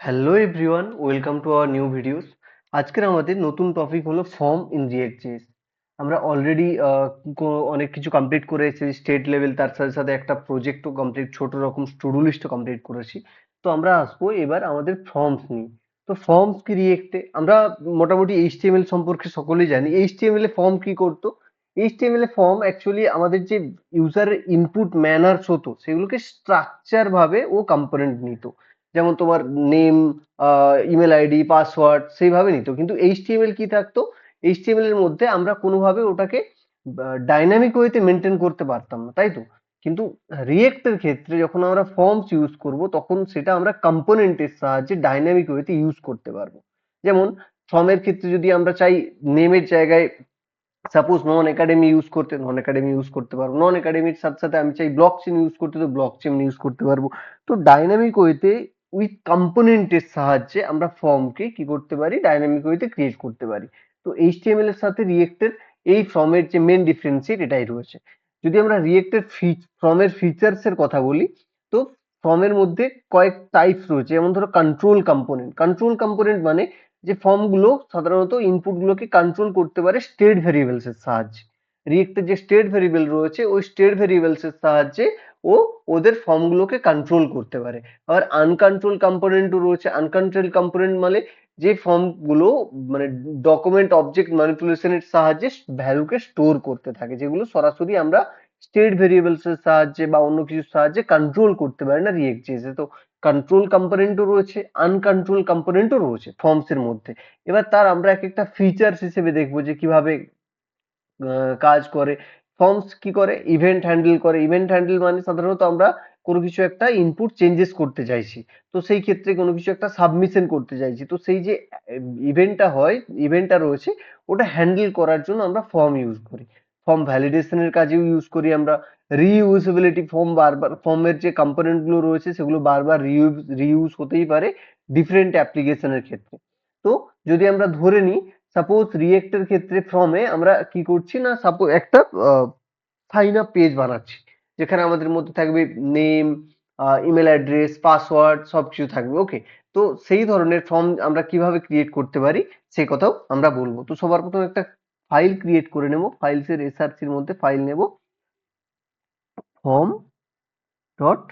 Hello everyone, welcome to our new videos. আজকের আমাদের নতুন টপিক হলো ফর্ম ইন রিয়েক্ট.জেএস। আমরা অলরেডি অনেক কিছু কমপ্লিট করে এসেছি স্টেট লেভেল, তার সাথে সাথে একটা প্রজেক্টও কমপ্লিট, ছোট রকম টু ডু লিস্টও কমপ্লিট করেছি। তো আমরা আসবো এবার আমাদের ফর্মস নিয়ে। তো ফর্মস কি রিয়েক্টে আমরা মোটামুটি এইচটিএমএল সম্পর্কে সকলেই জানি। এইচটিএমএল এ ফর্ম কি করতো? এইচটিএমএল এ ফর্ম অ্যাকচুয়ালি আমাদের যে ইউজারের ইনপুট ম্যানার্স হতো সেগুলোকে স্ট্রাকচার ভাবে ও কম্পোনেন্ট নিত। যেমন তোমার নেম, ইমেল আইডি, পাসওয়ার্ড সেইভাবে নিত। কিন্তু এইচটিএমএল কি থাকতো? এইচটিএমএল এর মধ্যে আমরা কোনোভাবে ওটাকে ডাইনামিক ওয়েতে মেনটেন করতে পারতাম না, তাই তো? কিন্তু রিয়েক্টের ক্ষেত্রে যখন আমরা ফর্মস ইউজ করব তখন সেটা আমরা কম্পোনেন্টের সাহায্যে ডাইনামিক ওয়েতে ইউজ করতে পারবো। যেমন ফর্মের ক্ষেত্রে যদি আমরা চাই নেমের জায়গায় সাপোজ নন একাডেমি ইউজ করতে, নন একাডেমি ইউজ করতে পারবো। নন একাডেমির সাথে সাথে আমি চাই ব্লক চেন ইউজ করতে, তো ব্লক চেন ইউজ করতে পারবো। তো ডাইনামিক ওয়েতে উইথ কম্পোনেন্টের সাহায্যে আমরা ফর্মকে কি করতে পারি, ডাইনামিক ওয়েতে ক্রিয়েট করতে পারি। তো এইচটিএমএল এর সাথে রিয়েক্টের এই ফর্মের যে মেন ডিফারেন্সিয়েট এটাই রয়েছে। যদি আমরা রিয়েক্টের ফর্মের ফিচার্স এর কথা বলি, তো ফর্মের মধ্যে কয়েক টাইপস রয়েছে। যেমন ধরো কন্ট্রোল কম্পোনেন্ট। কন্ট্রোল কম্পোনেন্ট মানে যে ফর্ম গুলো সাধারণত ইনপুট গুলোকে কন্ট্রোল করতে পারে স্টেট ভেরিয়েবলস এর সাহায্যে। রিয়েক্টের যে স্টেট ভেরিয়েবল রয়েছে ওই স্টেট ভেরিয়েবলস এর সাহায্যে ও ওদের ফর্ম গুলোকে কন্ট্রোল করতে পারে। আবার আনকন্ট্রোল কম্পোনেন্টও রয়েছে। আনকন্ট্রোল কম্পোনেন্ট মানে যে ফর্ম গুলো মানে ডকুমেন্ট অবজেক্ট ম্যানিপুলেশনের সাহায্যে ভ্যালুকে স্টোর করতে থাকে, যেগুলো সরাসরি আমরা স্টেট ভেরিয়েবলস এর সাহায্যে বা অন্য কিছুর সাহায্যে কন্ট্রোল করতে পারি না রিয়েক্ট জেএস। তো কন্ট্রোল কম্পোনেন্টও রয়েছে, আনকন্ট্রোল কম্পোনেন্টও রয়েছে ফর্মস এর মধ্যে। এবার তার আমরা এক একটা ফিচার্স হিসেবে দেখবো যে কিভাবে কাজ করে। ফর্মস কি করে? ইভেন্ট হ্যান্ডেল করে। ইভেন্ট হ্যান্ডেল মানে সাধারণত আমরা কোনো কিছু একটা ইনপুট চেঞ্জেস করতে চাইছি, তো সেই ক্ষেত্রে কোনো কিছু একটা সাবমিশন করতে চাইছি, তো সেই যে ইভেন্টটা হয়, ইভেন্টটা রয়েছে, ওটা হ্যান্ডেল করার জন্য আমরা ফর্ম ইউজ করি। ফর্ম ভ্যালিডেশনের কাজেও ইউজ করি আমরা। রিইউজেবিলিটি, ফর্ম বারবার, ফর্মের যে কম্পোনেন্ট গুলো রয়েছে সেগুলো বারবার রিইউজ হতেই পারে ডিফারেন্ট অ্যাপ্লিকেশনের ক্ষেত্রে। তো যদি আমরা ধরে নিই, সাপোজ রিয়েক্টের ক্ষেত্রে ফর্মে আমরা কি করছি না, সাপোজ একটা সাইন আপ পেজ বানাচ্ছি, যেখানে আমাদের মধ্যে থাকবে নেম, ইমেল অ্যাড্রেস, পাসওয়ার্ড সবকিছু থাকবে। ওকে, তো সেই ধরনের ফর্ম আমরা কিভাবে ক্রিয়েট করতে পারি সেই কথাও আমরা বলবো। তো সবার প্রথমে একটা ফাইল ক্রিয়েট করে নেব। ফাইলসের এসআরসির মধ্যে ফাইল নেব ফর্ম ডট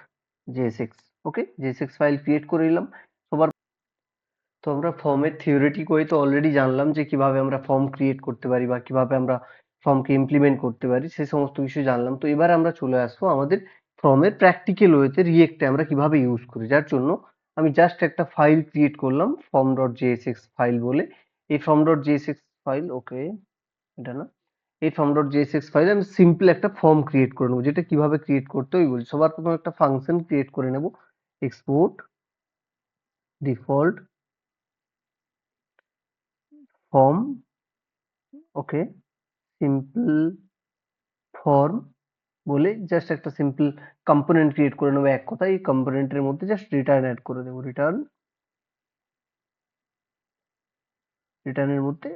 জেএসএক্স। ওকে, জেএসএক্স ফাইল ক্রিয়েট করে নিলাম সবার। তো আমরা ফর্মের থিওরিটিক ওয়ে তো অলরেডি জানলাম যে কিভাবে আমরা ফর্ম ক্রিয়েট করতে পারি বা কিভাবে আমরা ফর্মকে ইমপ্লিমেন্ট করতে পারি, সে সমস্ত কিছু জানলাম। তো এবার আমরা চলে আসবো আমাদের ফর্মের প্র্যাকটিক্যাল ওয়েতে রিয়েক্টে আমরা কিভাবে ইউজ করি। যার জন্য আমি জাস্ট একটা ফাইল ক্রিয়েট করলাম ফর্ম ডট জেএসএক্স ফাইল বলে। এই ফর্ম ডট জেএসএক্স ফাইল, ওকে এটা না, এই ফর্ম ডট জেএসএক্স ফাইলে আমি সিম্পল একটা ফর্ম ক্রিয়েট করে নেবো। যেটা কিভাবে ক্রিয়েট করতে হয় বলছি। সবার প্রথমে একটা ফাংশন ক্রিয়েট করে নেব, এক্সপোর্ট ডিফল্ট ফর্ম। ওকে, সিম্পল ফর্ম বলে জাস্ট একটা সিম্পল কম্পোনেন্ট ক্রিয়েট করে নেবো। এক কথায় এই কম্পোনেন্টের মধ্যে জাস্ট রিটার্ন অ্যাড করে দেবো। রিটার্নের মধ্যে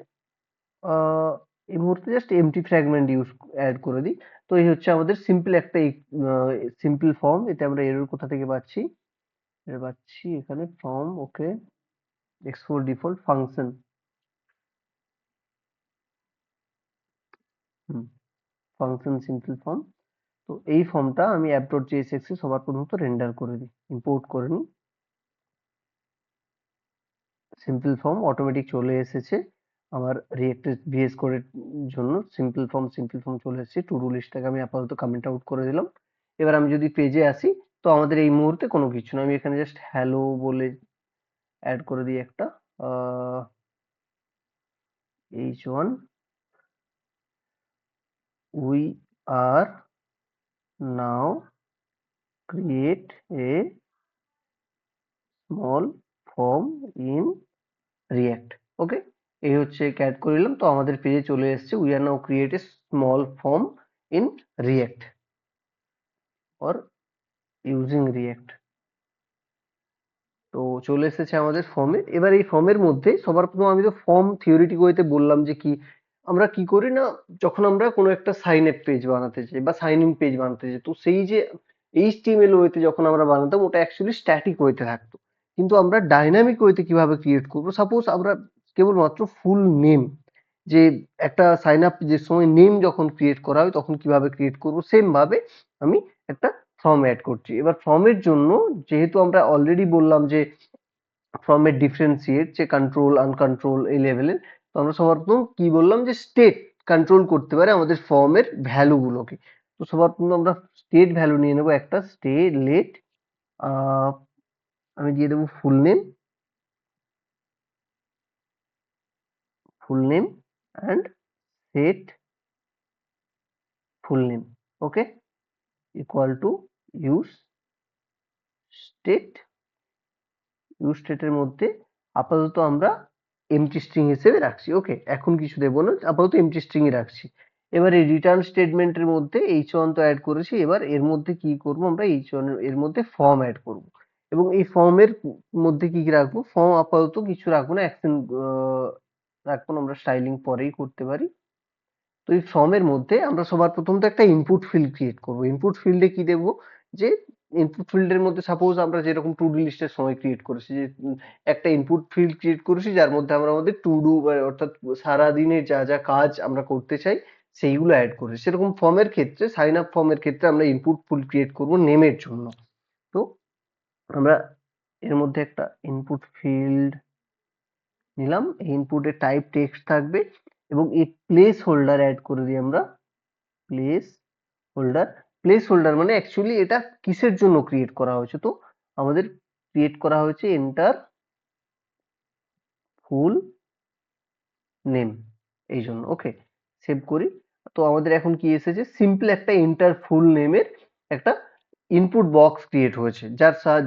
এই মুহূর্তে জাস্ট এমটি ফ্র্যাগমেন্ট অ্যাড করে দিই। তো এই হচ্ছে আমাদের সিম্পল একটা সিম্পল ফর্ম। এতে আমরা এরর কোথা থেকে পাচ্ছি? এর পাচ্ছি এখানে form. Okay, export default function, function simple form. তো এই ফর্মটা আমি অ্যাপ ডট জেএসএক্স এ সবার প্রথমত রেন্ডার করে দিই, ইম্পোর্ট করে নিই। সিম্পল ফর্ম অটোমেটিক চলে এসেছে আমার রিয়েক্ট ভিএস কোডের জন্য। সিম্পল ফর্ম চলে এসেছে। টু ডু লিস্টটাকে আমি আপাতত কমেন্ট আউট করে দিলাম। এবার আমি যদি পেজে আসি, তো আমাদের এই মুহূর্তে কোনো কিছু না, আমি এখানে জাস্ট হ্যালো বলে অ্যাড করে দিই একটা H1 we are now create a small form in React. Okay, এই হচ্ছে অ্যাড করে নিলাম। তো আমাদের পেজে চলে এসেছে we are now create a small form in react or using react. তো চলে এসেছে আমাদের ফর্মে। এবার এই ফর্মের মধ্যে সবার প্রথম আমি তো ফর্ম থিওরিটিক ওয়েতে বললাম যে কি আমরা কি করি না, যখন আমরা কোনো একটা সাইন আপ পেজ বানাতে চাই বা সাইন ইন পেজ বানাতে চাই, তো সেই যে এইচটিএমএল ওয়েতে যখন আমরা বানাতাম ওটা অ্যাকচুয়ালি স্ট্যাটিক ওয়েতে থাকতো। কিন্তু আমরা ডাইনামিক ওয়েতে কিভাবে ক্রিয়েট করব, সাপোজ আমরা কেবলমাত্র ফুল নেম, যে একটা সাইন আপ যে সময় নেম যখন ক্রিয়েট করা হয় তখন কিভাবে ক্রিয়েট করব, সেম ভাবে আমি একটা ফর্ম অ্যাড করছি। এবার ফর্মের জন্য যেহেতু আমরা অলরেডি বললাম যে ফর্মের ডিফারেন্সিয়েট, যে কন্ট্রোল আনকন্ট্রোল এই লেভেলের, তো আমরা সবার প্রথম কি বললাম যে স্টেট কন্ট্রোল করতে পারে আমাদের ফর্মের ভ্যালু গুলোকে। তো সবার প্রথম আমরা স্টেট ভ্যালু নিয়ে নেবো একটা, লেট আমি দিয়ে দেবো full name and set full name, okay, equal to use state. Use স্টেটের মধ্যে আপাতত আমরা এমটি স্ট্রিং হিসেবে রাখছি, ওকে, এখন কিছু দেবো না, আপাতত এমটি স্ট্রিংই রাখছি। এবার এই রিটার্ন স্টেটমেন্টের মধ্যে h1 তো অ্যাড করেছি, এবার এর মধ্যে কি করব, আমরা h1 এর মধ্যে ফর্ম অ্যাড করব, এবং এই ফর্মের মধ্যে কি কি রাখবো, ফর্ম আপাতত কিছু রাখবো না, অ্যাকশন রাখবো না, আমরা স্টাইলিং পরেই করতে পারি। তো এই ফর্মের মধ্যে আমরা সবার প্রথম তো একটা ইনপুট ফিল্ড ক্রিয়েট করব। ইনপুট ফিল্ডে কি দেবো, যে ইনপুট ফিল্ডের মধ্যে সাপোজ আমরা যেরকম টু ডু লিস্টের সময় ক্রিয়েট করেছি, যে একটা ইনপুট ফিল্ড ক্রিয়েট করেছি যার মধ্যে আমরা আমাদের টু ডু, অর্থাৎ সারাদিনের যা যা কাজ আমরা করতে চাই সেইগুলো অ্যাড করেছি। সেরকম ফর্মের ক্ষেত্রে, সাইন আপ ফর্মের ক্ষেত্রে আমরা ইনপুট ফিল্ড ক্রিয়েট করব নেমের জন্য। তো আমরা এর মধ্যে একটা ইনপুট ফিল্ড নিলাম, এই ইনপুটের টাইপ টেক্সট থাকবে, এবং এই প্লেস হোল্ডার অ্যাড করে দিই আমরা, প্লেস হোল্ডার। প্লেস হোল্ডার মানে অ্যাকচুয়ালি এটা কিসের জন্য ক্রিয়েট করা হয়েছে, তো আমাদের ক্রিয়েট করা হয়েছে এন্টার ফুল নেম, এই জন্য, ওকে, সেভ করি। তো আমাদের এখন কি এসেছে, সিম্পল একটা এন্টার ফুল নেমের একটা ইনপুট বক্স ক্রিয়েট হয়েছে,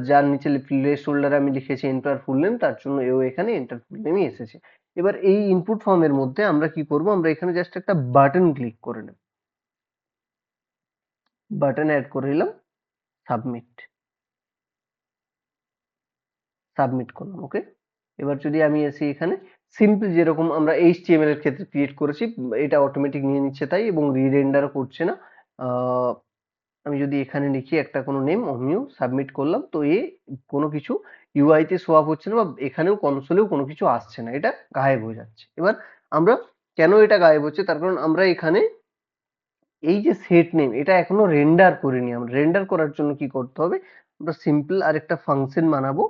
যার নিচে প্লেস হোল্ডারে আমি লিখেছি এন্টার ফুল নেম, তার জন্য এও এখানে এন্টার ফুল নেমই এসেছে। এবার এই ইনপুট ফর্মের মধ্যে আমরা কি করব, আমরা এখানে জাস্ট একটা বাটন ক্লিক করে নেব, বাটন অ্যাড করে নিলাম, সাবমিট, সাবমিট করলাম, ওকে। এবার যদি আমি এসে এখানে সিম্পল যেরকম আমরা HTML এর ক্ষেত্রে ক্রিয়েট করেছি, এটা অটোমেটিক নিয়ে নিচ্ছে তাই, এবং রিরেন্ডারও করছে না। আমি যদি এখানে লিখি একটা কোনো নেম অমিউ, সাবমিট করলাম, তো কোনো কিছু UI তে শো আপ হচ্ছে না, বা এখানেও কনসোলেও কোনো কিছু আসছে না, এটা গায়েব হয়ে যাচ্ছে। এবার আমরা কেন এটা গায়েব হচ্ছে, তার কারণ আমরা এখানে এই যে সেট নেম এটা এখনো রেন্ডার করিনি। আমরা রেন্ডার করার জন্য কি করতে হবে, আমরা সিম্পল আরেকটা ফাংশন বানাবো,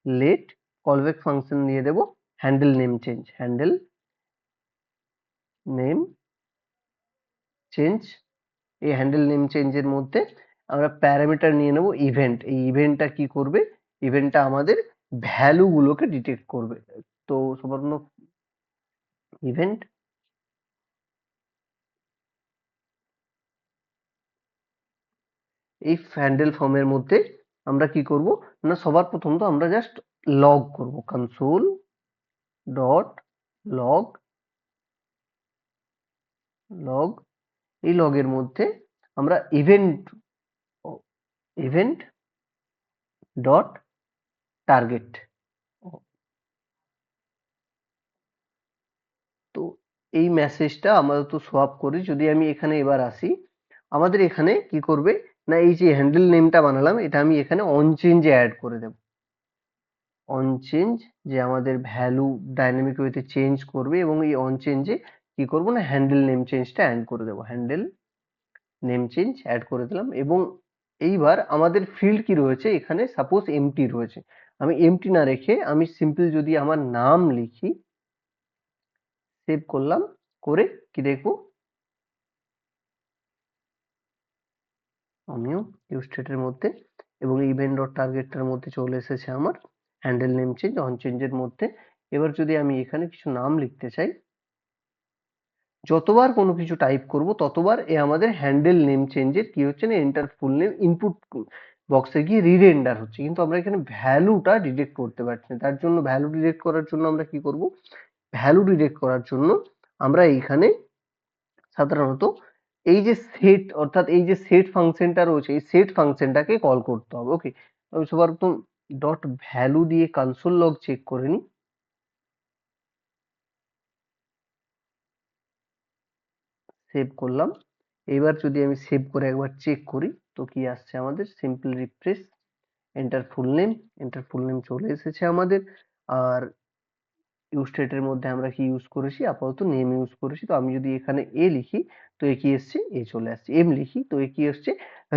লেট কলব্যাক ফাংশন দিয়ে দেবো, handle name change, handle name change. এই হ্যান্ডেল নেম চেঞ্জের মধ্যে আমরা প্যারামিটার নিয়ে নেব ইভেন্ট। এই ইভেন্টটা কি করবে, ইভেন্টটা আমাদের ভ্যালু গুলোকে ডিটেক্ট করবে। তো সবার জন্য ইভেন্ট, এই হ্যান্ডেল ফর্মের মধ্যে আমরা কি করব না, সবার প্রথম তো আমরা জাস্ট লগ করব, কনসোল ডট লগ, লগ, এই লগের মধ্যে আমরা ইভেন্ট ডট টার্গেট। তো এই মেসেজটা আমরা তো সোয়াপ করি, যদি আমি এখানে এবার আসি, আমাদের এখানে কি করবে না, এই যে হ্যান্ডেল নেমটা বানালাম এটা আমি এখানে অন চেঞ্জে অ্যাড করে দেব, অন চেঞ্জ, যে আমাদের ভ্যালু ডাইনামিক ওয়েতে চেঞ্জ করবে, এবং এই অন চেঞ্জে কি করব না, হ্যান্ডেল নেম চেঞ্জটা অ্যাড করে দেবো, হ্যান্ডেল নেম চেঞ্জ অ্যাড করে দিলাম। এবং এইবার আমাদের ফিল্ড কি রয়েছে এখানে, সাপোজ এমটি রয়েছে, আমি এমটি না রেখে আমি সিম্পল যদি আমার নাম লিখি, সেভ করলাম, করে কি দেখবো, আমিও ইউজ স্টেটের মধ্যে এবং ইভেন্ট ডট টার্গেটটার মধ্যে চলে এসেছে আমার হ্যান্ডেল নেম চেঞ্জ অন চেঞ্জের মধ্যে। এবার যদি আমি এখানে কিছু নাম লিখতে চাই, যতবার কোনো কিছু টাইপ করব ততবার এ আমাদের হ্যান্ডেল নেম চেঞ্জের কি হচ্ছে না, এন্টার ফুল নেম ইনপুট বক্সে গিয়ে রিরেন্ডার হচ্ছে, কিন্তু আমরা এখানে ভ্যালুটা ডিটেক্ট করতে পারছি না। তার জন্য ভ্যালু ডিটেক্ট করার জন্য আমরা কি করব, ভ্যালু ডিটেক্ট করার জন্য আমরা এইখানে সাধারণত এই যে সেট, অর্থাৎ এই যে সেট ফাংশনটা রয়েছে এই সেট ফাংশনটাকে কল করতে হবে, ওকে। আমি সবার প্রথম ডট ভ্যালু দিয়ে কনসোল লগ চেক করে নিই, সেভ করলাম। এবার যদি আমি সেভ করে একবার চেক করি তো কি আসছে আমাদের, simple refresh, enter full name চলে এসেছে আমাদের। আর ইউজ স্টেটের মধ্যে আমরা কি ইউজ করেছি, আপাতত নেম ইউজ করেছি। তো আমি যদি এখানে এ লিখি তো এ কি এসছে, এ চলে আসছে। এম লিখি তো এ কি এসছে,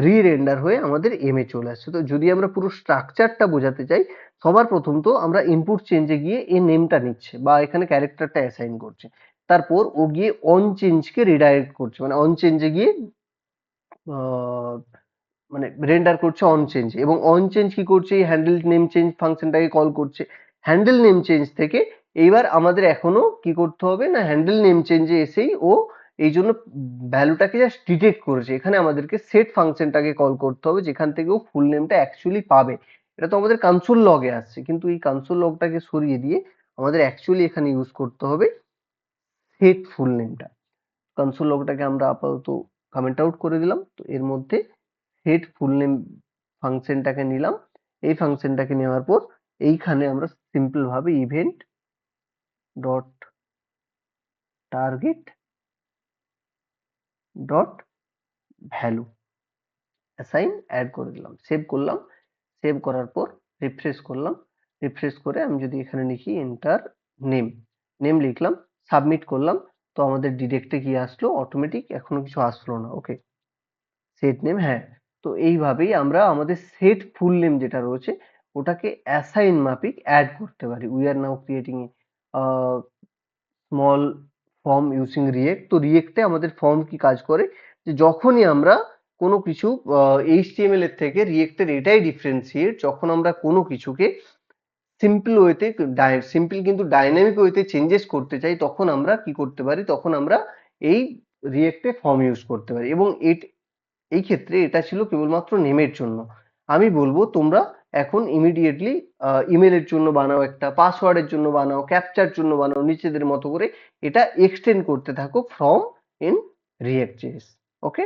রি-রেন্ডার হয়ে আমাদের এম এ চলে আসছে। তো যদি আমরা পুরো স্ট্রাকচারটা বোঝাতে চাই, সবার প্রথম তো আমরা ইনপুট চেঞ্জে গিয়ে এ নেমটা নিচ্ছে বা এখানে ক্যারেক্টারটা অ্যাসাইন করছে। তারপর ও গিয়ে অন চেঞ্জকে রিডাইরেক্ট করছে, মানে অন চেঞ্জে গিয়ে আহ, মানে রেন্ডার করছে অন চেঞ্জ, এবং অন চেঞ্জ কি করছে, এই হ্যান্ডেল নেম চেঞ্জ ফাংশনটাকে কল করছে। হ্যান্ডেল নেম চেঞ্জ থেকে এইবার আমাদের এখনো কি করতে হবে না, হ্যান্ডেল নেম চেঞ্জে এসেই ও এই জন্য ভ্যালুটাকে জাস্ট ডিটেক্ট করেছে। এখানে আমাদেরকে সেট ফাংশনটাকে কল করতে হবে, যেখান থেকে ও ফুল নেমটা অ্যাকচুয়ালি পাবে। এটা তো আমাদের কনসোল লগে আসছে, কিন্তু এই কনসোল লগটাকে সরিয়ে দিয়ে আমাদের অ্যাকচুয়ালি এখানে ইউজ করতে হবে সেট ফুল নেমটা। কনসোল লগটাকে আমরা আপাতত কমেন্ট আউট করে দিলাম। তো এর মধ্যে সেট ফুল নেম ফাংশনটাকে নিলাম। এই ফাংশনটাকে নেওয়ার পর এইখানে আমরা সিম্পল ভাবে event dot target dot value assign add করে দিলাম, সেভ করলাম। সেভ করার পর রিফ্রেশ করলাম। রিফ্রেশ করে আমি যদি এখানে লিখি এন্টার নেম, নেম লিখলাম, সাবমিট করলাম। তো আমাদের ডিরেক্টে কি আসলো, অটোমেটিক, এখনো কিছু আসলো না। ওকে, সেট নেম, হ্যাঁ। তো এইভাবেই আমরা আমাদের সেট ফুল নেম যেটা রয়েছে ওটাকে অ্যাসাইন মাফিক অ্যাড করতে পারি। We are now creating small form using react. তো রিয়েক্টে আমাদের ফর্ম কি কাজ করে, যে যখনই আমরা কোনো কিছু এইচটিএমএল এর থেকে রিয়েক্টের এটাই ডিফারেন্সিয়েট, যখন আমরা কোনো কিছুকে সিম্পল ওয়েতে, সিম্পল কিন্তু ডাইনামিক ওয়েতে চেঞ্জেস করতে চাই, তখন আমরা কি করতে পারি, তখন আমরা এই রিয়েক্টে ফর্ম ইউজ করতে পারি। এবং এই ক্ষেত্রে এটা ছিল কেবলমাত্র নেমের জন্য। আমি বলবো তোমরা এখন ইমিডিয়েটলি ইমেলের জন্য বানাও, একটা পাসওয়ার্ডের জন্য বানাও, ক্যাপচার জন্য বানাও, নিজেদের মতো করে এটা এক্সটেন্ড করতে থাকো from in react JS. Okay.